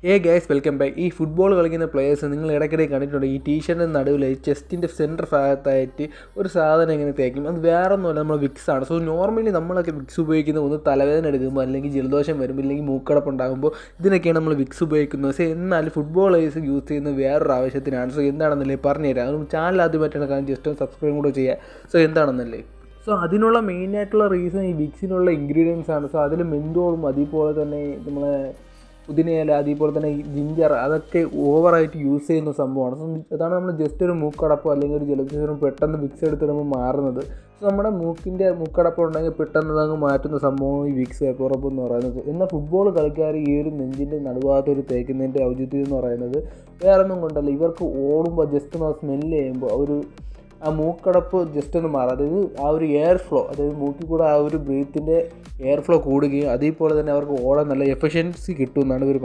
Guys welcome back. ഈ football കളിക്കുന്ന players നിങ്ങൾ ഇടയ്ക്കിടെ കണ്ടിട്ടുണ്ട്. ഈ ടീഷർട്ടിൻ്റെ നടുവിൽ ചെസ്റ്റിൻ്റെ സെൻറ്റർ ഭാഗത്തായിട്ട് ഒരു സാധനം ഇങ്ങനെ തേക്കും. അത് വേറെ ഒന്നുമല്ല, നമ്മൾ വിക്സ് ആണ്. സോ നോർമലി നമ്മളൊക്കെ വിക്സ് ഉപയോഗിക്കുന്നത് ഒന്ന് തലവേദന എടുക്കുമ്പോൾ, അല്ലെങ്കിൽ ജലദോഷം വരുമ്പോൾ, അല്ലെങ്കിൽ മൂക്കടപ്പ് ഉണ്ടാകുമ്പോൾ ഇതിനൊക്കെയാണ് നമ്മൾ വിക്സ് ഉപയോഗിക്കുന്നത്. പക്ഷേ എന്നാൽ ഫുട്ബോൾ പ്ലേയേഴ്സ് യൂസ് ചെയ്യുന്നത് വേറൊരു ആവശ്യത്തിനാണ്. സോ എന്താണെന്നല്ലേ പറഞ്ഞുതരാം. അതും ചാനൽ ആദ്യമായിട്ടാണ് കാരണം ജസ്റ്റ് ഒന്ന് സബ്സ്ക്രൈബ് കൂടെ ചെയ്യുക. സോ എന്താണെന്നല്ലേ, സോ അതിനുള്ള മെയിനായിട്ടുള്ള റീസൺ ഈ വിക്സിനുള്ള ഇൻഗ്രീഡിയൻസ് ആണ്. സോ അതിൽ മെന്തോളും അതേപോലെ തന്നെ നമ്മളെ പുതിനയില, അതേപോലെ തന്നെ ഈ ജിഞ്ചർ, അതൊക്കെ ഓവറായിട്ട് യൂസ് ചെയ്യുന്ന സംഭവമാണ്. സോ അതാണ് നമ്മൾ ജസ്റ്റ് ഒരു മൂക്കടപ്പോ അല്ലെങ്കിൽ ഒരു ജലദോഷം പെട്ടെന്ന് വിക്സ് എടുത്തിടുമ്പോൾ മാറുന്നത്. സോ നമ്മുടെ മൂക്കടപ്പം ഉണ്ടെങ്കിൽ പെട്ടെന്ന് അങ്ങ് മാറ്റുന്ന സംഭവമാണ് ഈ വിക്സ് വേപ്പറപ്പ് എന്ന് പറയുന്നത്. എന്നാൽ ഫുട്ബോൾ കളിക്കാർ ഈ ഒരു നെഞ്ചിൻ്റെ നടുഭാഗത്ത് ഒരു തേക്കുന്നതിൻ്റെ ഔചിത്യം എന്ന് പറയുന്നത് വേറൊന്നും കൊണ്ടല്ല. ഇവർക്ക് ഓടുമ്പോൾ ജസ്റ്റ് ഒന്ന് സ്മെല്ല് ചെയ്യുമ്പോൾ ആ മൂക്കടപ്പ് ജസ്റ്റ് ഒന്ന് മാറും. അതായത് ആ ഒരു എയർ ഫ്ലോ, അതായത് മൂക്കിൽ കൂടെ ആ ഒരു ബ്രീത്തിൻ്റെ എയർ ഫ്ലോ കൂടുകയും അതേപോലെ തന്നെ അവർക്ക് ഓടാൻ നല്ല എഫിഷ്യൻസി കിട്ടുമെന്നാണ് ഇവർ